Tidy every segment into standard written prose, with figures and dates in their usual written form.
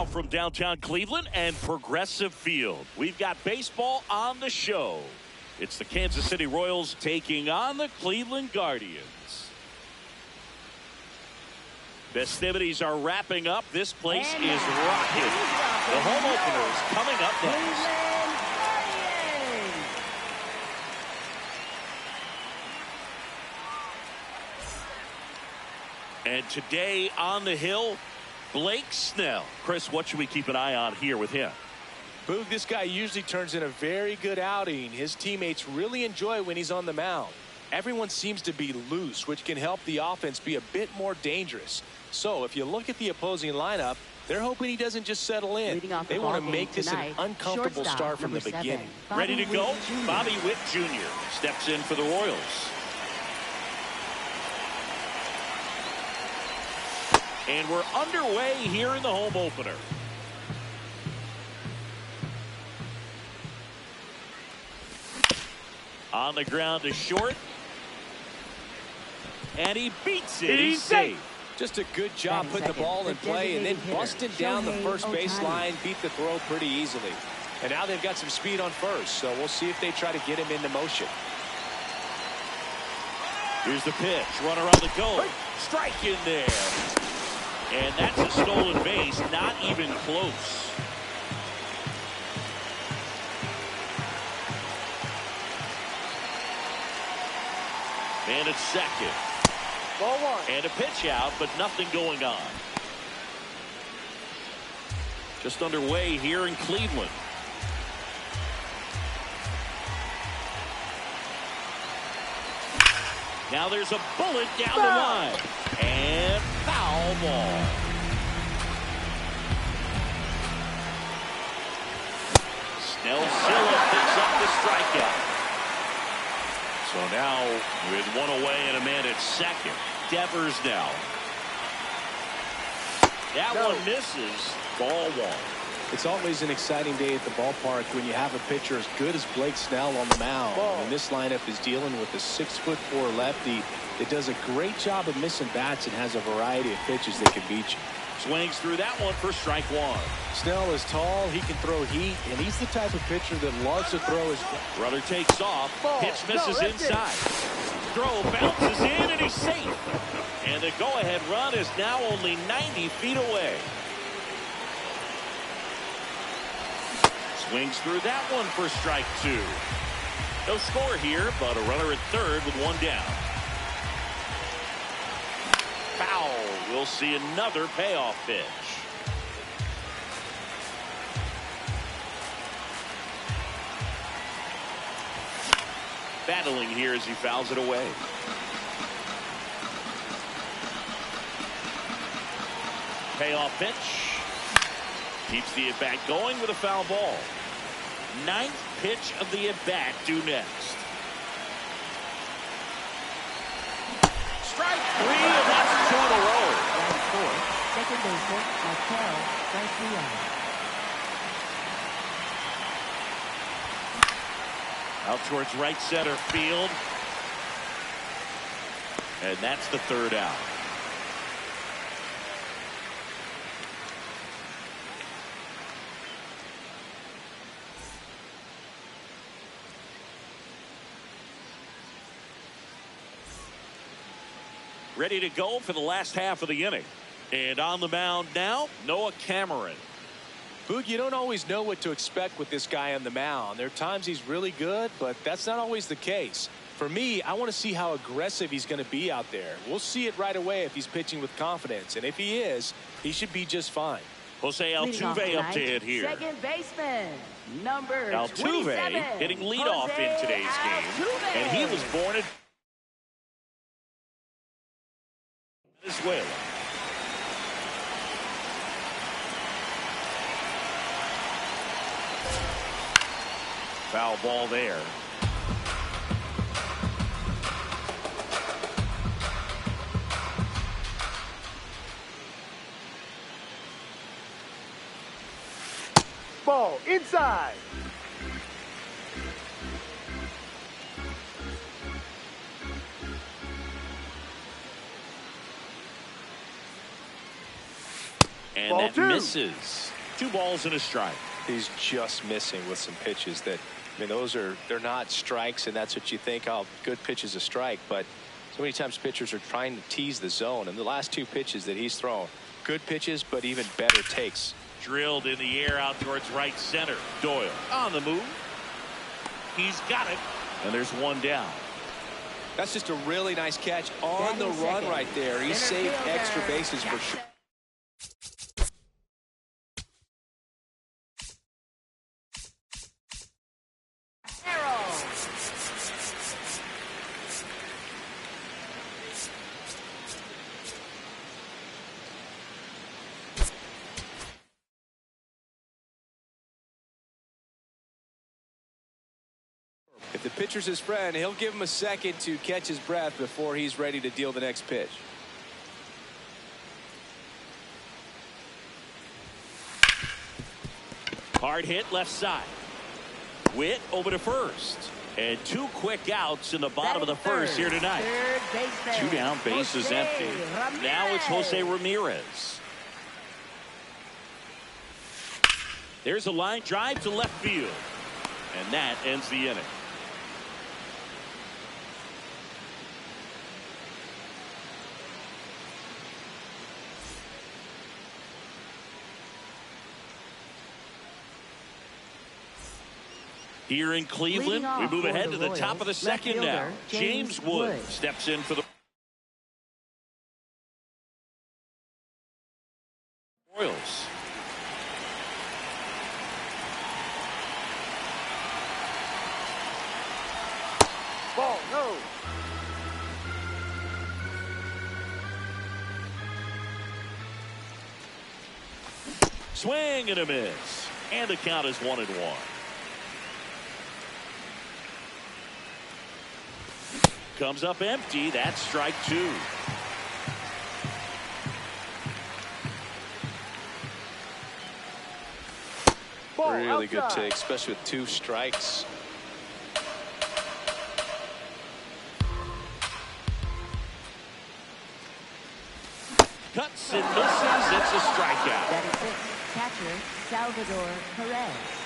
now from downtown Cleveland and Progressive Field. We've got baseball on the show. It's the Kansas City Royals taking on the Cleveland Guardians. Festivities are wrapping up. This place is rocking. The home opener is coming up next. And today on the hill, Blake Snell. Chris, what should we keep an eye on here with him? Boog, this guy usually turns in a very good outing. His teammates really enjoy when he's on the mound. Everyone seems to be loose, which can help the offense be a bit more dangerous. So if you look at the opposing lineup, they're hoping he doesn't just settle in. They want to make this an uncomfortable start from the beginning. Ready to go? Bobby Witt Jr. steps in for the Royals. And we're underway here in the home opener. On the ground to short. And he beats it. He's safe. Just a good job putting the ball in play and then busting down the first base line, beat the throw pretty easily. And now they've got some speed on first, so we'll see if they try to get him into motion. Here's the pitch. Runner on the go. Strike in there. And that's a stolen base. Not even close. And it's second. Ball one. And a pitch out, but nothing going on. Just underway here in Cleveland. Now there's a bullet down the line. And foul ball. Snellzilla picks up the strikeout. So now with one away and a man at second. Devers now. That one misses. Ball one. It's always an exciting day at the ballpark when you have a pitcher as good as Blake Snell on the mound. And this lineup is dealing with a 6'4" lefty that does a great job of missing bats and has a variety of pitches that can beat you. Swings through that one for strike one. Snell is tall, he can throw heat, and he's the type of pitcher that loves to throw his... Brother takes off. Pitch misses inside. Throw bounces in, and he's safe. And the go-ahead run is now only 90 feet away. Swings through that one for strike two. No score here, but a runner at third with one down. Foul. We'll see another payoff pitch. Battling here as he fouls it away. Payoff pitch. Keeps the at-bat going with a foul ball. Ninth pitch of the at-bat due next. Strike three, and that's two in a row. Strike four. Second baseman, Markel, strike three out. Out towards right center field. And that's the third out. Ready to go for the last half of the inning. And on the mound now, Noah Cameron. Boog, you don't always know what to expect with this guy on the mound. There are times he's really good, but that's not always the case. For me, I want to see how aggressive he's going to be out there. We'll see it right away if he's pitching with confidence. And if he is, he should be just fine. Jose Altuve up to hit here. Second baseman, number Altuve 27, hitting leadoff in today's game. And he was born in Venezuela. Foul ball there. Ball inside. And Ball that two. misses. 2 balls and a strike. He's just missing with some pitches that, I mean, they're not strikes, and that's what you think, oh, good pitch is a strike. But so many times pitchers are trying to tease the zone, and the last 2 pitches that he's thrown, good pitches, but even better takes. Drilled in the air out towards right center. Doyle on the move. He's got it, and there's 1 down. That's just a really nice catch on the run right there. He saved extra bases for sure. If the pitcher's his friend, he'll give him a second to catch his breath before he's ready to deal the next pitch. Hard hit left side. Witt over to first. And 2 quick outs in the bottom of the first here tonight. 2 down, base is empty. Now it's Jose Ramirez. There's a line drive to left field. And that ends the inning. Here in Cleveland, we move ahead to the top of the second now. James Wood steps in for the Royals. Ball, no. Swing and a miss. And the count is 1-1. Comes up empty. That's strike 2. Ball Really good outside. take, especially with 2 strikes. Cuts and misses. It's a strikeout. That is it. Catcher, Salvador Perez.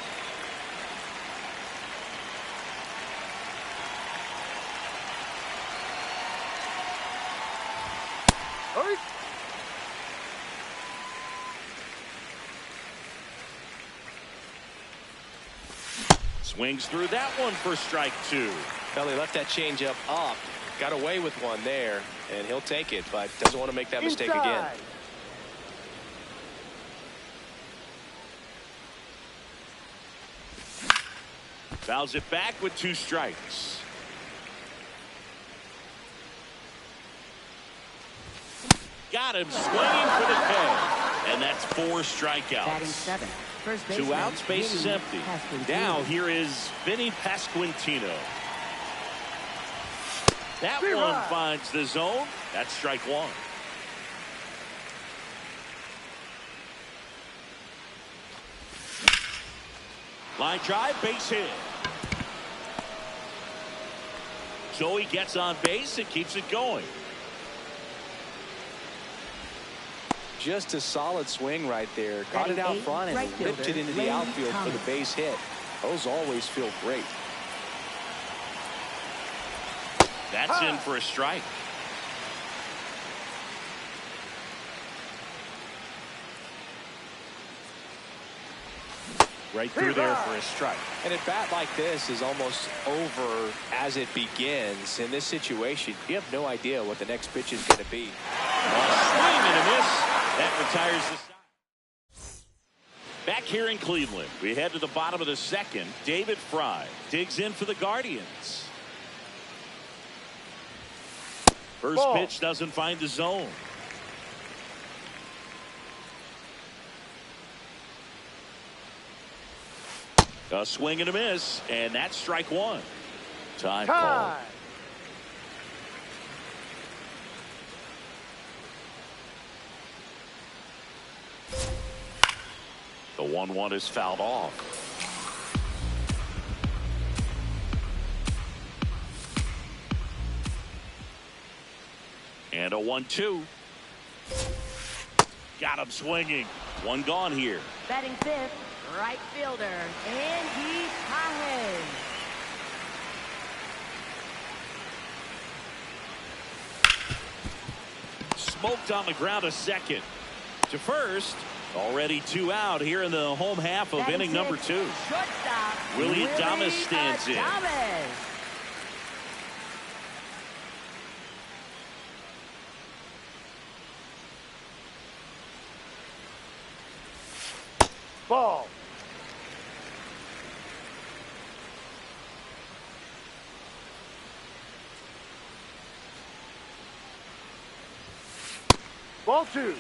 Hurry. Swings through that one for strike 2. Well, he left that changeup up, got away with one there, and he'll take it, but doesn't want to make that mistake again. Inside. Fouls it back with 2 strikes. Got him swinging for the K. And that's 4 Batting strikeouts. 7. First baseman, 2 outs, base is Vinny empty. Pasquantino. Now here is Vinny Pasquantino. That Three one high. finds the zone. That's strike 1. Line drive, base hit. So he gets on base and keeps it going. Just a solid swing right there. Caught it out front and Right ripped it into the fielder, outfield for the Thomas. base hit. Those always feel great. That's in for a strike. Right through there for a strike. And a bat like this is almost over as it begins. In this situation, you have no idea what the next pitch is going to be. Swing and a miss. That retires the side. Back here in Cleveland, we head to the bottom of the second. David Fry digs in for the Guardians. First Ball. pitch doesn't find the zone. A swing and a miss, and that's strike 1. Time call. Tie. The 1-1 is fouled off. And a 1-2. Got him swinging. One gone here. Batting fifth, right fielder, Andy Pahen. Smoked on the ground a second. To first. Already 2 out here in the home half of inning number 2. Shortstop, Willie Adames stands in. Ball. Ball 2.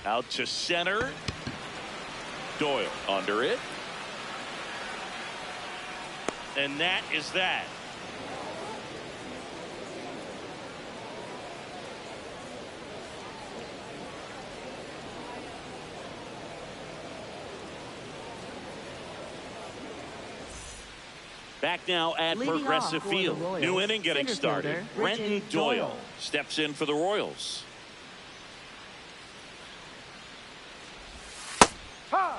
Out to center. Doyle under it. And that is that. Back now at Leading Progressive off for the Field. Royals, New inning getting center started. fielder, Brenton Brenton Doyle Doyle steps in for the Royals. Ha!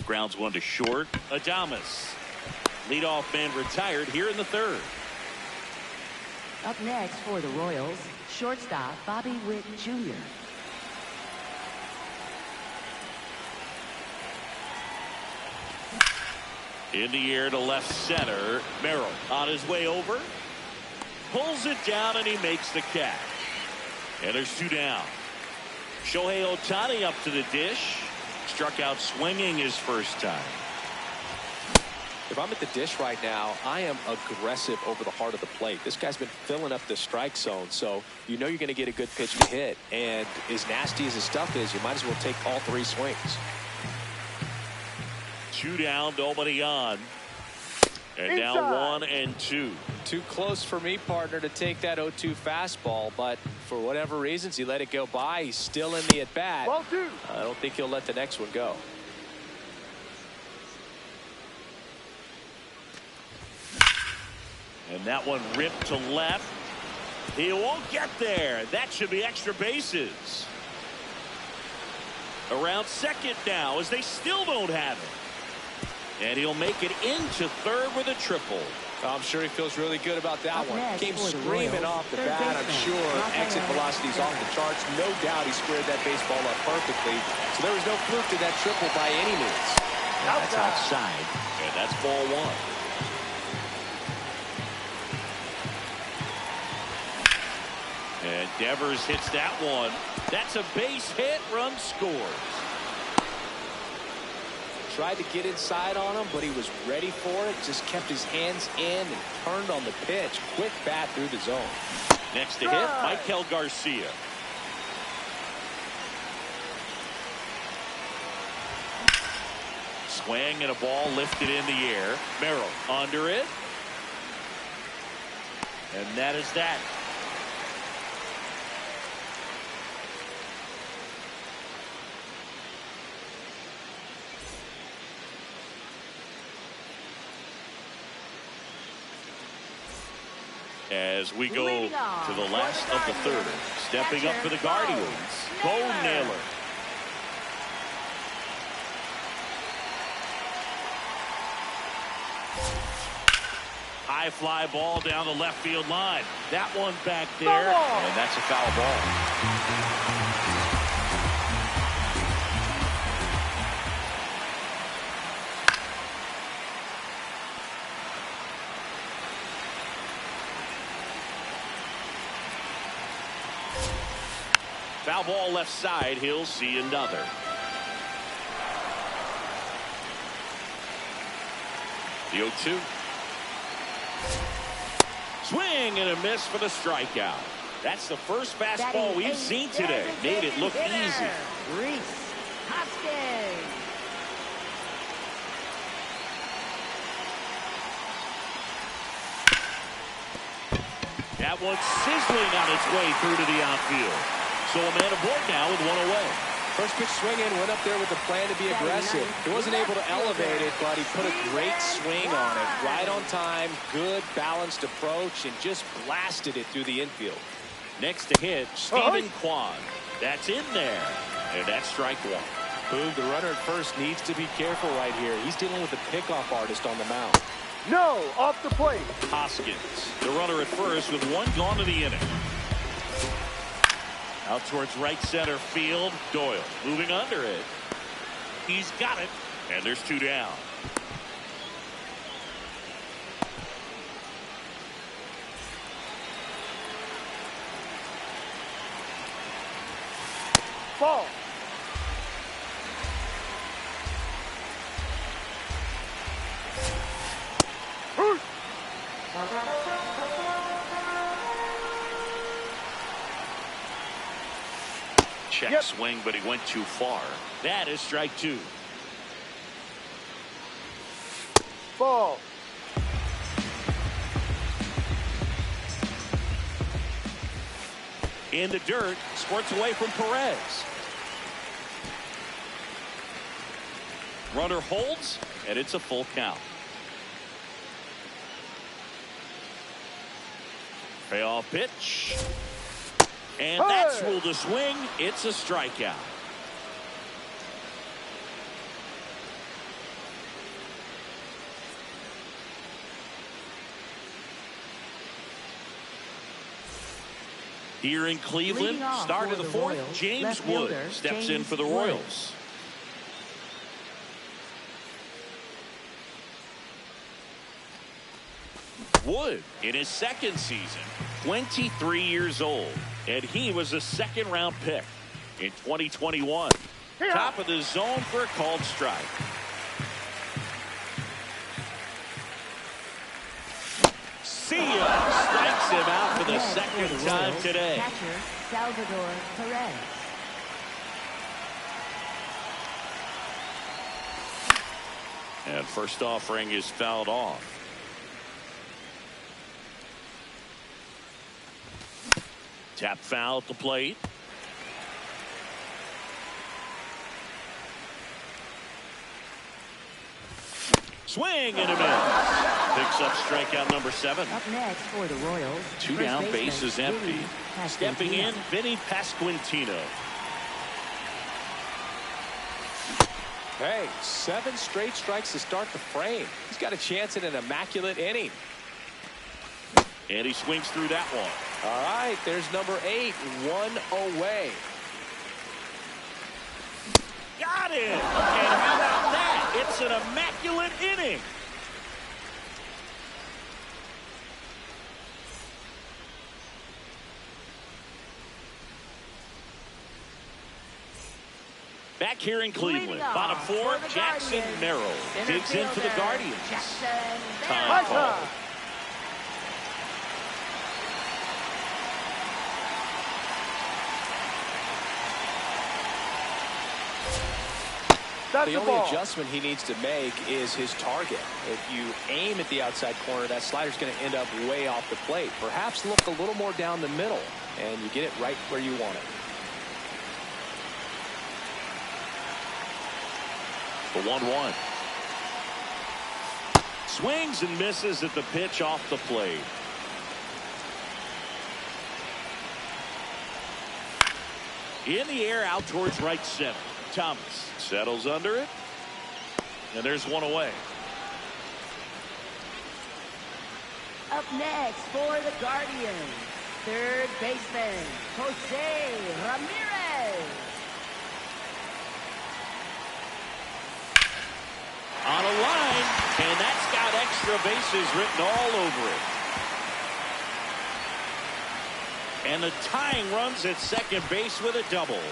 Grounds one to short. Adames. Leadoff man retired here in the 3rd. Up next for the Royals, shortstop Bobby Witt Jr. In the air to left center. Merrill on his way over. Pulls it down and he makes the catch. And there's 2 down. Shohei Ohtani up to the dish. Struck out swinging his first time. If I'm at the dish right now, I am aggressive over the heart of the plate. This guy's been filling up the strike zone, so you know you're going to get a good pitch to hit. And as nasty as his stuff is, you might as well take all 3 swings. 2 down, nobody on. And Inside. now 1 and 2. Too close for me, partner, to take that 0-2 fastball, but for whatever reasons, he let it go by. He's still in the at-bat. Ball 2. I don't think he'll let the next one go. And that one ripped to left. He won't get there. That should be extra bases. Around second now as they still don't have it. And he'll make it into 3rd with a triple. I'm sure he feels really good about that Up one. next Came for the screaming Royals, off the third bat. I'm baseman, sure Rafael exit velocity's off the charts. No doubt he squared that baseball up perfectly. So there was no fluke to that triple by any means. That's outside. And that's ball 1. And Devers hits that one. That's a base hit. Run scores. Tried to get inside on him, but he was ready for it. Just kept his hands in and turned on the pitch. Quick bat through the zone. Next to hit, Michael Garcia. Swing and a ball lifted in the air. Merrill under it. And that is that. As we go to the last of the 3rd. Stepping up for the Guardians, Bo Naylor. High fly ball down the left field line. That one back there, and that's a foul ball. Foul ball left side. He'll see another. The 0-2. Swing and a miss for the strikeout. That's the first fastball we've seen today. Made it look easy. Reese Hoskins. That one's sizzling on its way through to the outfield. So a man aboard now with one away. First pitch swinging, went up there with the plan to be aggressive. He wasn't able to elevate it, but he put a great swing on it. Right on time, good balanced approach, and just blasted it through the infield. Next to hit, Stephen Kwan. That's in there. And that's strike one. Boog, the runner at first needs to be careful right here. He's dealing with the pickoff artist on the mound. No, off the plate. Hoskins, the runner at first with one gone to the inning. Out towards right center field. Doyle moving under it. He's got it. And there's two down. Ball. Check swing, but he went too far. That is strike two. Ball. In the dirt, squirts away from Perez. Runner holds, and it's a full count. Payoff pitch. And that's ruled a swing. It's a strikeout. Here in Cleveland, start of the fourth, James Wood steps in for the Royals. Wood in his second season, 23 years old, and he was a second-round pick in 2021. Top of the zone for a called strike. See ya! Strikes him out for the second time today. Catcher, Salvador Perez. And first offering is fouled off. Tap foul at the plate. Swing and a miss. Picks up strikeout number 7. Up next for the Royals. Two down, base is empty. Stepping in, Vinny Pasquantino. Hey, 7 straight strikes to start the frame. He's got a chance at an immaculate inning. And he swings through that one. All right, there's number 8, 1 away. Got it! And how about that? It's an immaculate inning. Back here in Cleveland, bottom 4, Jackson Merrill digs in for the Guardians. Time call. The only adjustment he needs to make is his target. If you aim at the outside corner, that slider's going to end up way off the plate. Perhaps look a little more down the middle, and you get it right where you want it. The 1-1. Swings and misses at the pitch off the plate. In the air out towards right center. Thomas settles under it. And there's one away. Up next for the Guardians, third baseman, Jose Ramirez. On a line, and that's got extra bases written all over it. And the tying runs at second base with a double.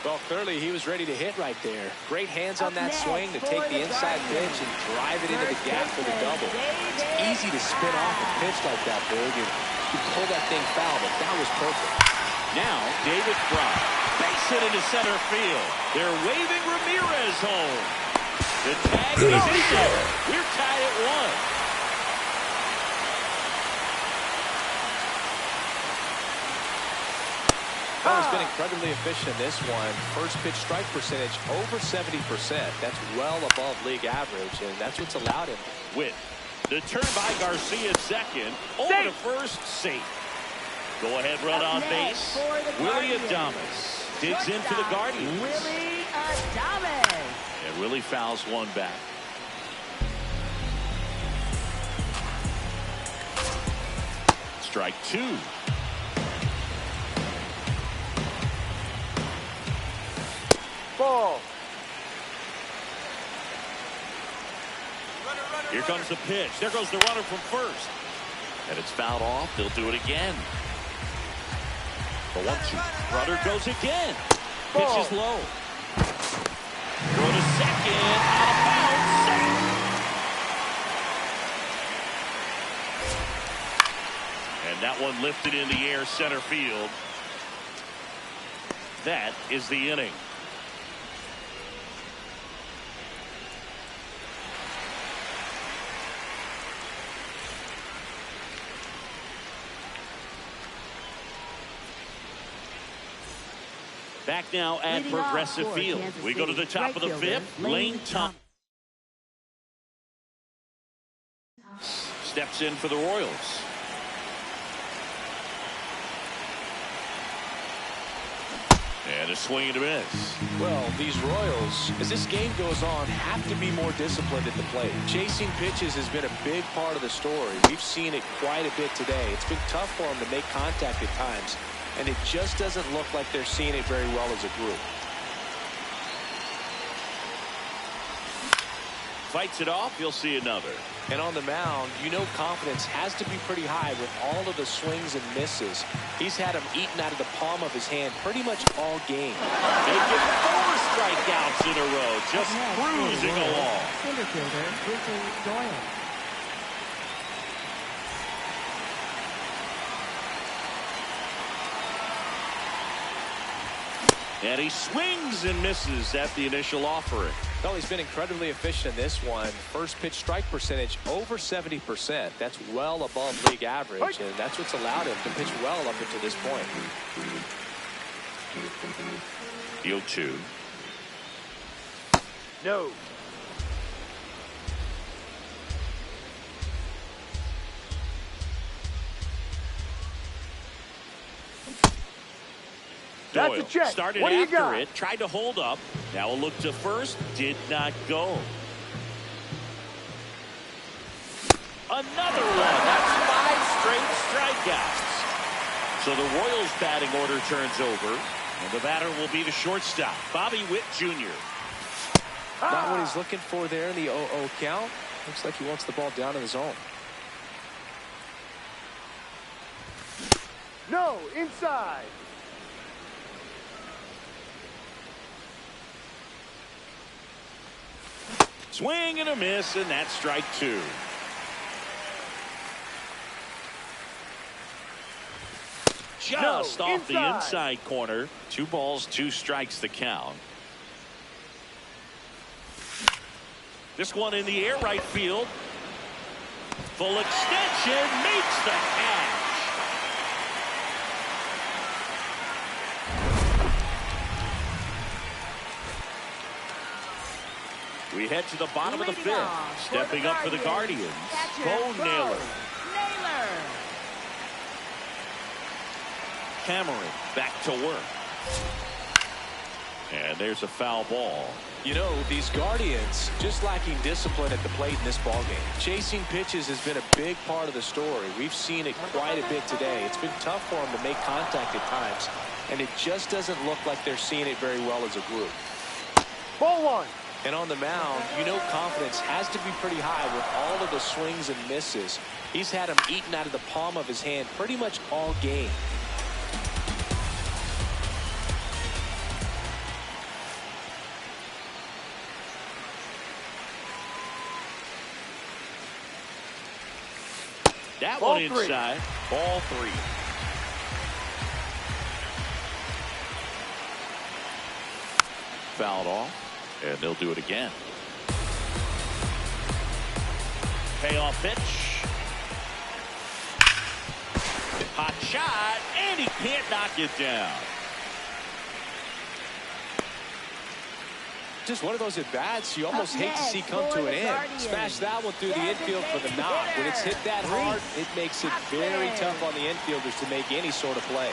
Well, clearly he was ready to hit right there. Great hands on that swing to take the inside pitch and drive it into the gap for the double. It's easy to spin off a pitch like that, Boog. You pull that thing foul, but that was perfect. Now, David Fry, base hit into center field. They're waving Ramirez home. The tag is in there. We're tied at 1. Well, he's been incredibly efficient in this one. First pitch strike percentage over 70%. That's well above league average, and that's what's allowed him. Witt. The turn by Garcia second. Over to first, safe. Go ahead, run on base. Willie Adames digs in for the Guardians. Willie Adames. And Willie fouls one back. Strike two. Ball. Here comes the pitch. There goes the runner from first. And it's fouled off. They'll do it again. The 1-2. Runner goes again. Pitch is low. Throw to second. Out of bounds. Safe. And that one lifted in the air center field. That is the inning. Back now at Leading Progressive off for Field. Kansas We go to the City, top of the right fifth. fielder, Lane Thomas steps in for the Royals. And a swing and a miss. Well, these Royals, as this game goes on, have to be more disciplined at the plate. Chasing pitches has been a big part of the story. We've seen it quite a bit today. It's been tough for them to make contact at times, and it just doesn't look like they're seeing it very well as a group. Fights it off. You'll see another. And on the mound, you know confidence has to be pretty high with all of the swings and misses. He's had them eaten out of the palm of his hand pretty much all game. They get 4 strikeouts in a row, just cruising along. Center fielder, Britton Doyle. And he swings and misses at the initial offering. Well, he's been incredibly efficient in this one. First pitch strike percentage over 70%. That's well above league average, and that's what's allowed him to pitch well up until this point. The 0-2. No. That's a Doyle check. started What do you after got? it, tried to hold up. Now a look to first, did not go. Another one. That's 5 straight strikeouts. So the Royals batting order turns over, and the batter will be the shortstop, Bobby Witt Jr. Not what he's looking for there in the 0-0 count. Looks like he wants the ball down in the zone. No, inside. Swing and a miss, and that's strike 2. Just off the inside corner. 2 balls, 2 strikes the count. This one in the air, right field. Full extension, makes the catch. We head to the bottom of the 5th. Stepping up for the Guardians, Bo Naylor. Cameron back to work. And there's a foul ball. You know, these Guardians just lacking discipline at the plate in this ballgame. Chasing pitches has been a big part of the story. We've seen it quite a bit today. It's been tough for them to make contact at times, and it just doesn't look like they're seeing it very well as a group. Ball 1. And on the mound, you know confidence has to be pretty high with all of the swings and misses. He's had them eaten out of the palm of his hand pretty much all game. That Ball one 3. inside. Ball 3. Fouled off, and they'll do it again. Payoff pitch. Hot shot, and he can't knock it down. Just one of those at-bats you almost hate to see come to an end. Smash that one through the infield for the knock. When it's hit that hard, it makes it very tough on the infielders to make any sort of play.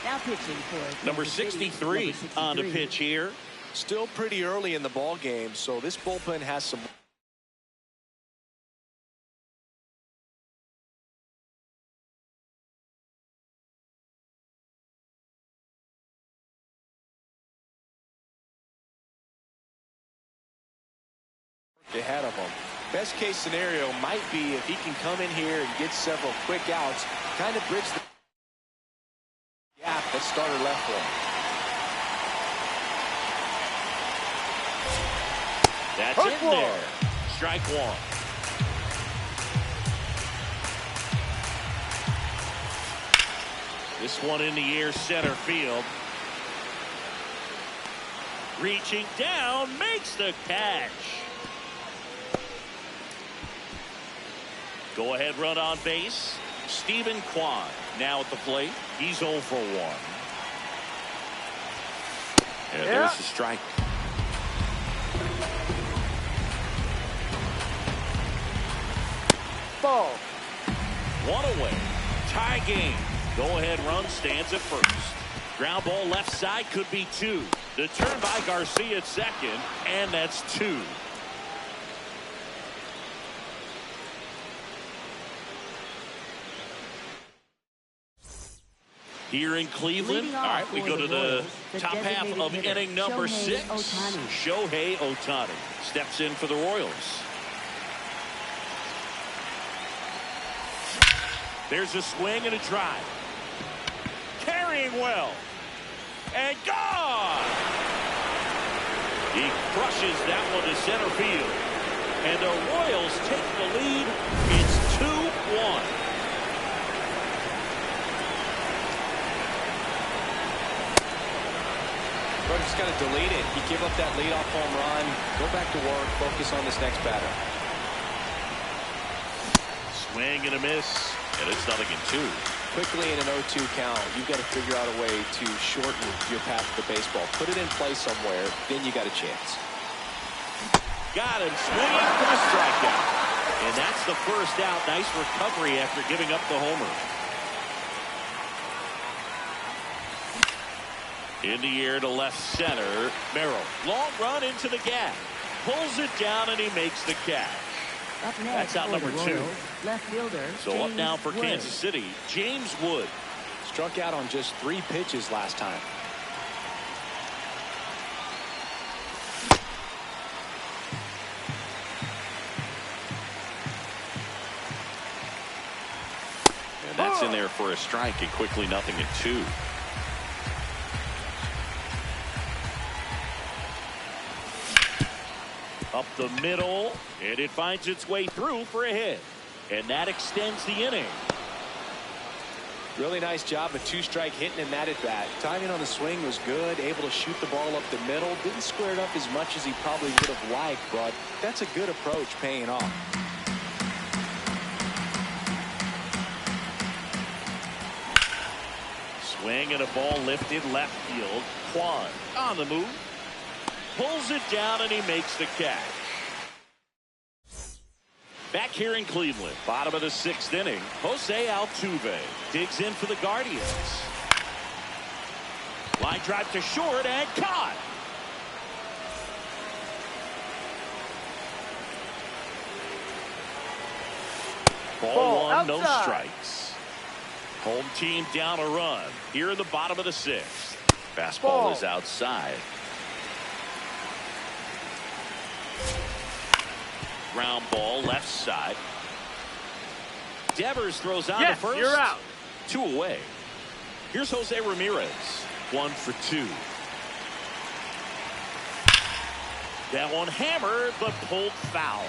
Now pitching for number 63 on the pitch here. Still pretty early in the ball game, so this bullpen has some. Ahead of him. Best case scenario might be if he can come in here and get several quick outs, kind of bridge the gap that starter left for him. That's in there. Strike one. This one in the air, center field. Reaching down, makes the catch. Go ahead run on base. Stephen Kwan now at the plate. He's 0 for 1. And there's the strike. Ball. One away. Tie game. Go ahead run stands at first. Ground ball left side, could be 2. The turn by Garcia at second, and that's 2. Here in Cleveland. All right, we go to the top half of inning number 6. Shohei Ohtani steps in for the Royals. There's a swing and a drive. Carrying well. And gone! He crushes that one to center field. And the Royals take the lead. It's 2-1. Bro, just got to delete it. You give up that leadoff home run. Go back to work. Focus on this next batter. Swing and a miss. And it's nothing in 2. Quickly in an 0-2 count, you've got to figure out a way to shorten your path to the baseball. Put it in play somewhere, then you got a chance. Got him swinging for the strikeout. And that's the first out. Nice recovery after giving up the homer. In the air to left center. Merrill. Long run into the gap. Pulls it down and he makes the catch. Up next, that's out number 2. Left fielder. So James up now for Wood. Kansas City, James Wood. Struck out on just 3 pitches last time. And that's in there for a strike, and quickly nothing at 2. Up the middle, and it finds its way through for a hit. And that extends the inning. Really nice job, a 2-strike hitting in that at bat. Timing on the swing was good, able to shoot the ball up the middle. Didn't square it up as much as he probably would have liked, but that's a good approach paying off. Swing and a ball lifted left field. Kwan on the move. Pulls it down and he makes the catch. Back here in Cleveland, bottom of the 6th inning, Jose Altuve digs in for the Guardians. Line drive to short and caught. Ball 1, no strikes. Home team down a run here in the bottom of the 6th. Fastball is outside. Ground ball left side. Devers throws out to first. You're out. 2 away. Here's Jose Ramirez. 1 for 2. That one hammered but pulled foul.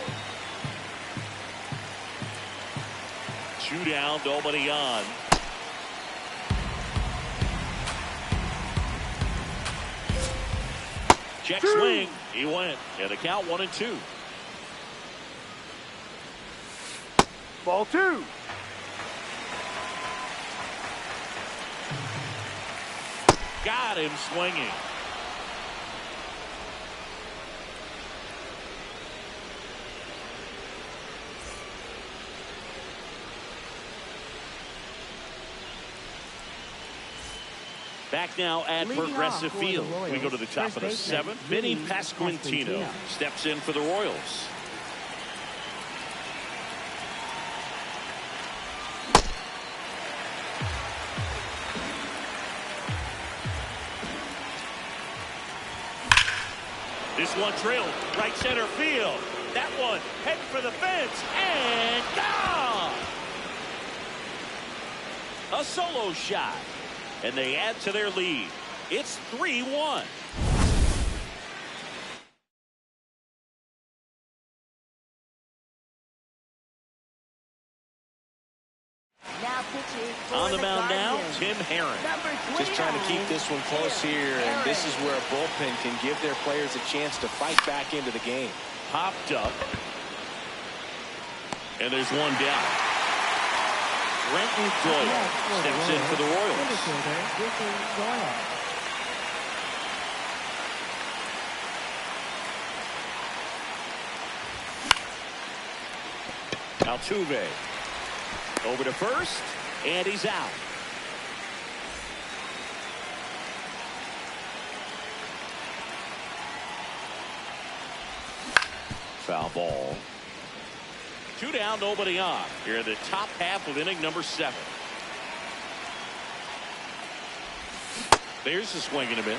2 down, nobody on. Check swing. He went. And the count 1-2. Ball 2. Got him swinging. Back now at Leading Progressive off for the Field. Royals, We go to the top first of the baseman, seventh. Vinny Vinny Pasquantino Pasquantino steps in for the Royals. This one drilled right center field. That one heading for the fence and gone. A solo shot. And they add to their lead. It's 3-1. Now pitching for On the mound now, Guardians. Tim Herron. Number Just trying to keep 29, this one close Tim here, and Herron. this is where a bullpen can give their players a chance to fight back into the game. Popped up. And there's one down. Brenton Doyle Next steps in for the Royals. Indicator, Griffin Doyle. Altuve over to first, and he's out. Foul ball. 2 down, nobody on. Here in the top half of inning number 7. There's a swing and a miss.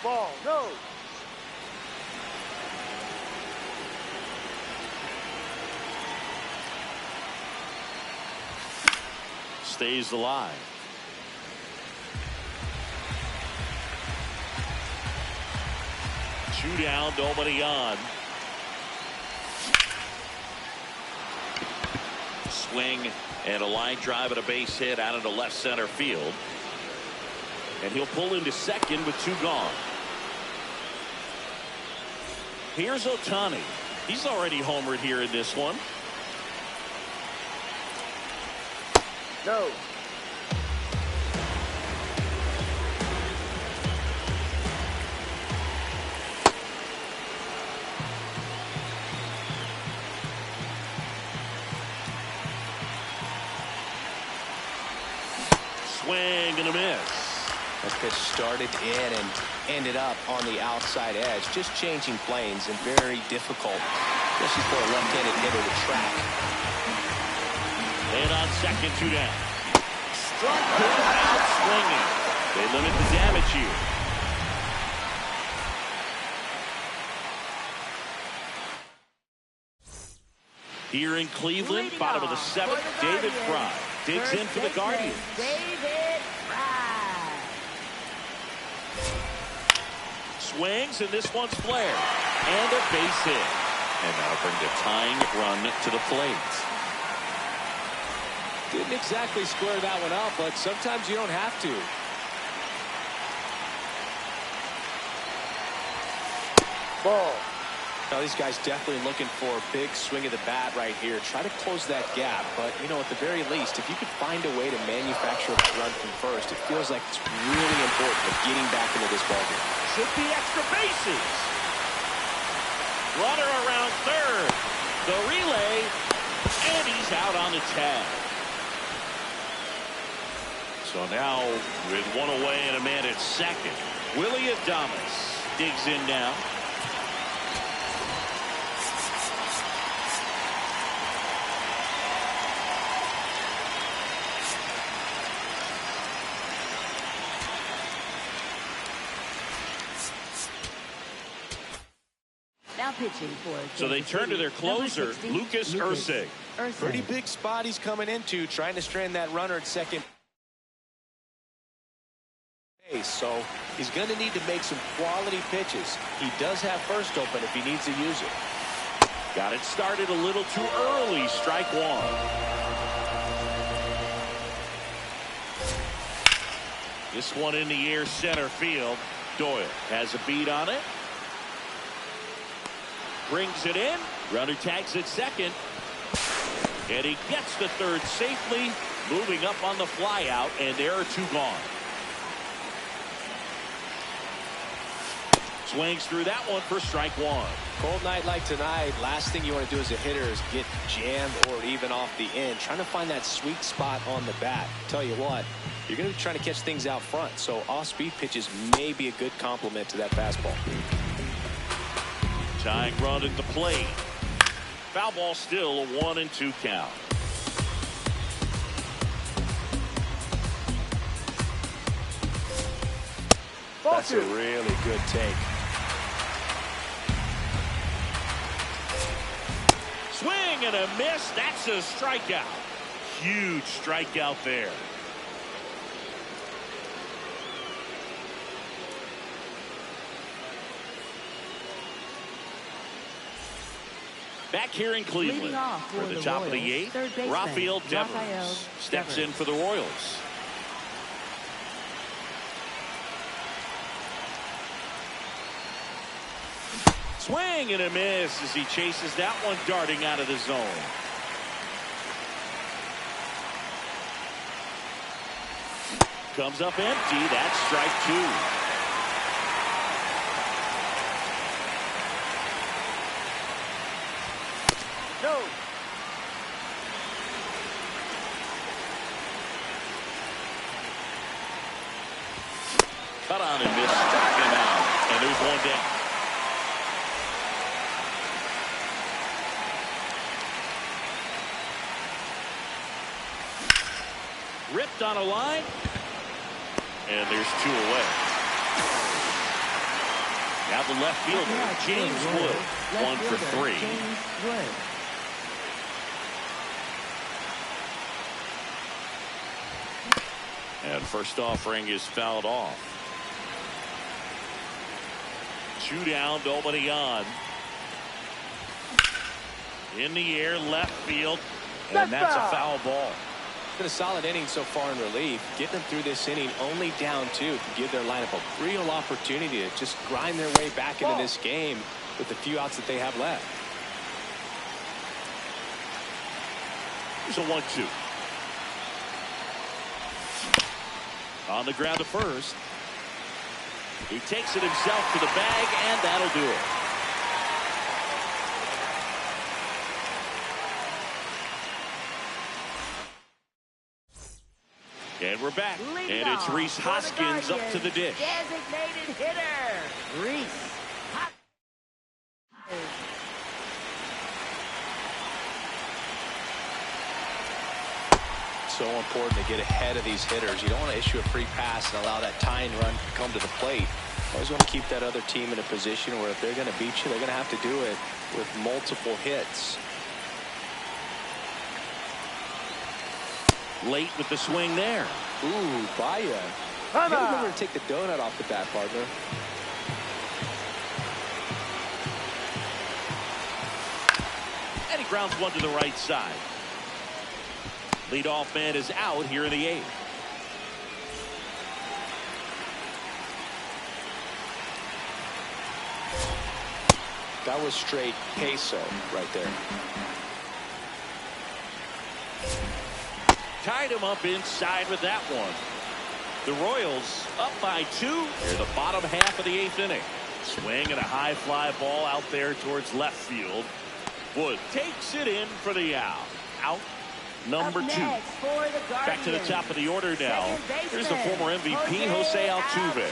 Ball, no. Stays alive. Two down, nobody on. Swing and a line drive and a base hit out into left center field. And he'll pull into second with 2 gone. Here's Ohtani. He's already homered here in this one. No. Swing and a miss. That pitch started in and ended up on the outside edge, just changing planes, and very difficult, especially for a left-handed hitter to track. And on second, 2 down. Struck him out swinging. They limit the damage here. Here in Cleveland, Leading bottom of the off 7th, for the David Guardians, Fry digs first in for the baseman, Guardians. David Fry. Swings, and this one's flared. And a base hit. And that'll bring the tying run to the plate. Didn't exactly square that one up, but sometimes you don't have to. Ball. Now, these guys definitely looking for a big swing of the bat right here. Try to close that gap, but, you know, at the very least, if you could find a way to manufacture that run from first, it feels like it's really important for getting back into this ballgame. Should be extra bases. Runner around third. The relay, and he's out on the tag. So now, with 1 away and a man at second, Willie Adames digs in now. Now pitching for So they Kansas turn to City, their closer, number 60, Lucas Ursig. Pretty big spot he's coming into, trying to strand that runner at second base. So he's going to need to make some quality pitches. He does have first open if he needs to use it. Got it started a little too early. Strike 1. This one in the air center field. Doyle has a beat on it. Brings it in. Runner tags at second. And he gets to third safely. Moving up on the fly out. And there are 2 gone. Swings through that one for strike 1. Cold night like tonight, last thing you want to do as a hitter is get jammed or even off the end. Trying to find that sweet spot on the bat. Tell you what, you're going to be trying to catch things out front. So off-speed pitches may be a good complement to that fastball. Tying run at the plate. Foul ball, still a 1-2 count. That's a really good take. Swing and a miss. That's a strikeout. Huge strikeout there. Back here in Cleveland for the top of the 8th, Rafael Devers steps in for the Royals. Swing and a miss as he chases that one darting out of the zone. Comes up empty. That's strike 2. No. Cut on and miss. Struck him out. And there's 1 down. Ripped on a line. And there's 2 away. Now the left fielder, James Wood, 1 for 3. And first offering is fouled off. 2 down, nobody on. In the air, left field, and that's a foul ball. It's been a solid inning so far in relief. Getting them through this inning only down 2 can give their lineup a real opportunity to just grind their way back into this game with the few outs that they have left. Here's a 1-2. On the ground to first. He takes it himself to the bag, and that'll do it. And we're back. And it's Rhys Hoskins up to the dish. Designated hitter, Rhys Hoskins. So important to get ahead of these hitters. You don't want to issue a free pass and allow that tying run to come to the plate. You always want to keep that other team in a position where if they're going to beat you, they're going to have to do it with multiple hits. Late with the swing there. Ooh, Baya. You gotta remember to take the donut off the bat, partner. And he grounds one to the right side. Leadoff man is out here in the 8th. That was straight queso right there. Tied him up inside with that one. The Royals up by 2 near the bottom half of the 8th inning. Swing and a high fly ball out there towards left field. Wood takes it in for the out. Out number 2. Back to the top of the order now. Here's the former MVP, Jose Altuve.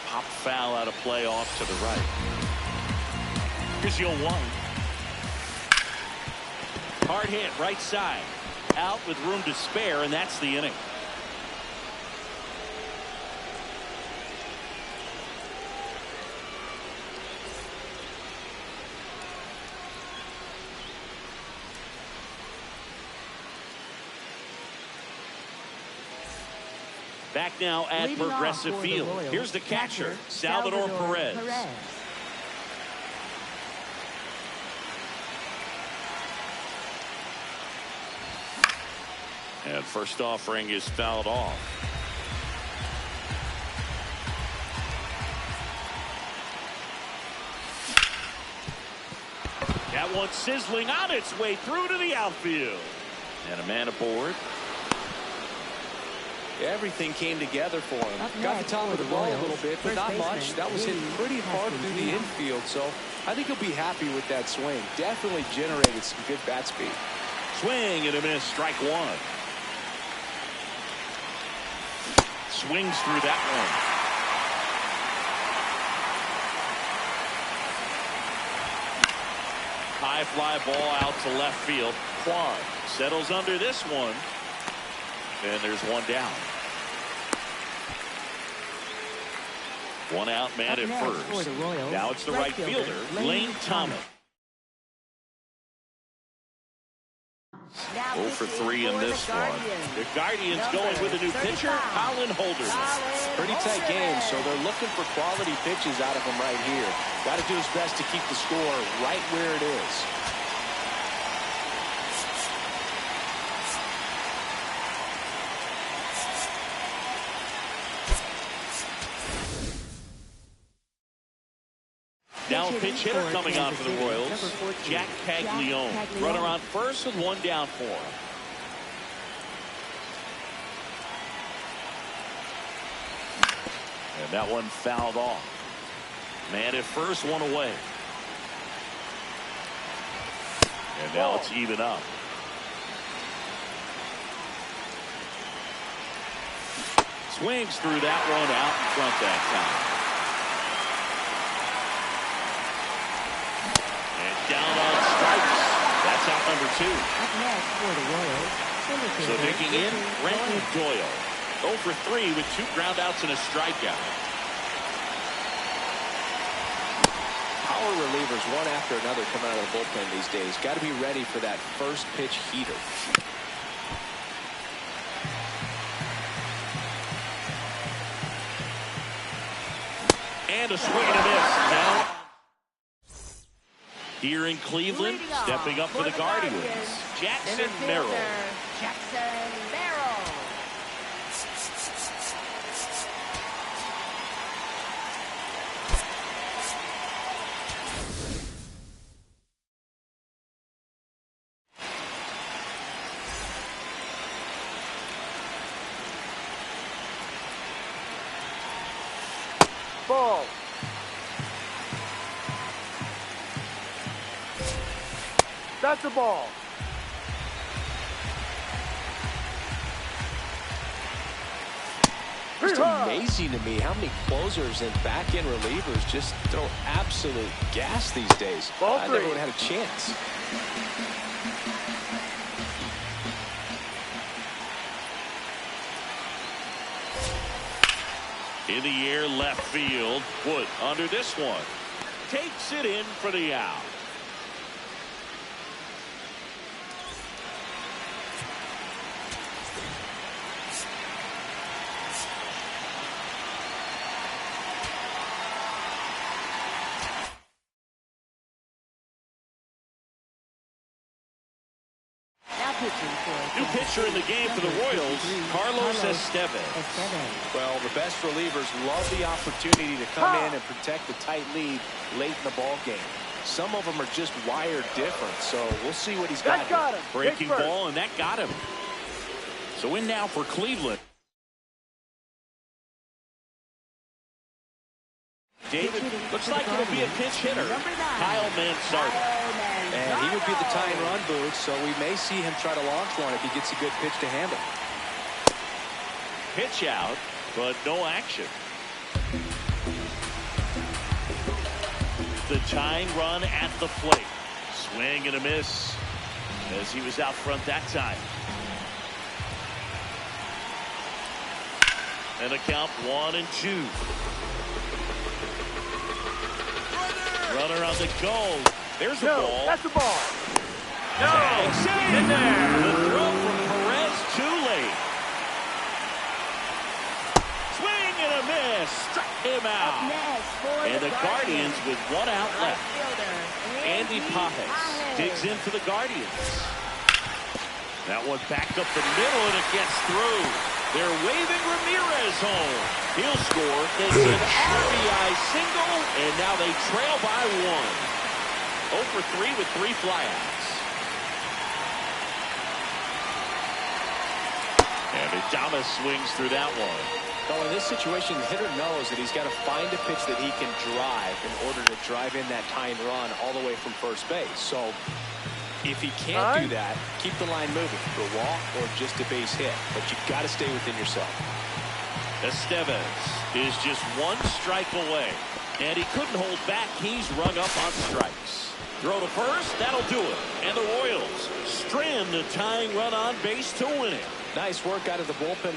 Pop foul out of play off to the right. Here's 0-1. Hard hit right side. Out with room to spare, and that's the inning. Back now at Leading Progressive Field. Royals, Here's the catcher, Salvador Perez. And first offering is fouled off. one sizzling on its way through to the outfield. And a man aboard. Everything came together for him. Got the top of the ball a little bit, but not much. That was hit pretty hard through the infield, so I think he'll be happy with that swing. Definitely generated some good bat speed. Swing and a miss, strike one. Swings through that one. High fly ball out to left field. Kwan settles under this one. And there's one down. One out, man at first. Now it's the right fielder, Lane Thomas. 0 for 3 in this one. The Guardians going with a new pitcher, Colin Holderman. Pretty tight game, so they're looking for quality pitches out of him right here. Got to do his best to keep the score right where it is. Now a pinch hitter coming on for the Royals, Jack Caglione. Runner on first with one down for him. And that one fouled off. Man at first, one away. And now it's even up. Swings through that one out in front that time. Down on strikes. That's out number 2. Up next for the Royals. So digging in, Brenton Doyle. 0 for 3 with 2 groundouts and a strikeout. Power relievers one after another coming out of the bullpen these days. Got to be ready for that first pitch heater. And a swing and a miss. Down. Here in Cleveland, stepping up for the Guardians, Jackson Merrill. Jackson Merrill. Ball. That's the ball. It's amazing to me how many closers and back-end relievers just throw absolute gas these days. I never would have had a chance. In the air, left field. Wood under this one. Takes it in for the out. New pitcher in the game for the Royals, Carlos Estevez. Well, the best relievers love the opportunity to come in and protect the tight lead late in the ball game. Some of them are just wired different, so we'll see what he's got. Got him. Breaking ball, and that got him. So in now for Cleveland. David, looks like it'll be a pitch hitter, Kyle Mansard. And he would be the tying run booth, so we may see him try to launch one if he gets a good pitch to handle. Pitch out, but no action. The tying run at the plate. Swing and a miss as he was out front that time. And a count 1-2. Runner on the go. There's a ball. That's the ball. No. In there. The throw from Perez too late. Swing and a miss. Struck him out. And the Guardians with one out left. Andy Pajes digs in for the Guardians. That one backed up the middle and it gets through. They're waving Ramirez home. He'll score. It's an RBI single, and now they trail by 1. 0 for 3 with 3 flyouts. And Adames swings through that one. Well, in this situation, the hitter knows that he's got to find a pitch that he can drive in order to drive in that tying run all the way from first base. So if he can't do that, keep the line moving for a walk or just a base hit. But you've got to stay within yourself. Estevez is just 1 strike away. And he couldn't hold back. He's rung up on strikes. Throw to first. That'll do it. And the Royals strand the tying run on base to win it. Nice work out of the bullpen.